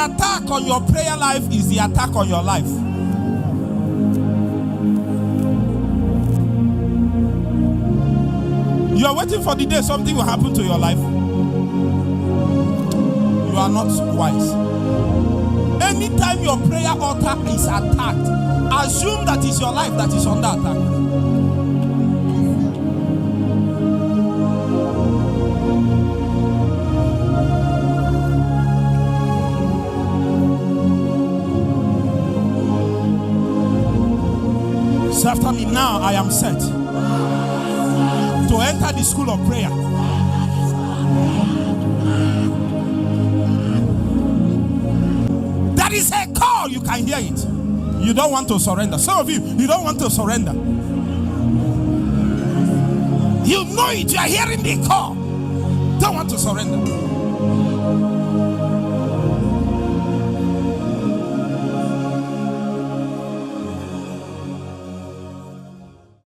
attack on your prayer life is the attack on your life. You are waiting for the day something will happen to your life. You are not wise. Anytime your prayer altar is attacked, assume that it's your life that is under attack. So after me, now I am sent to enter the school of prayer. That is a call, you can hear it. You don't want to surrender. Some of you don't want to surrender. You know it, you are hearing the call. Don't want to surrender.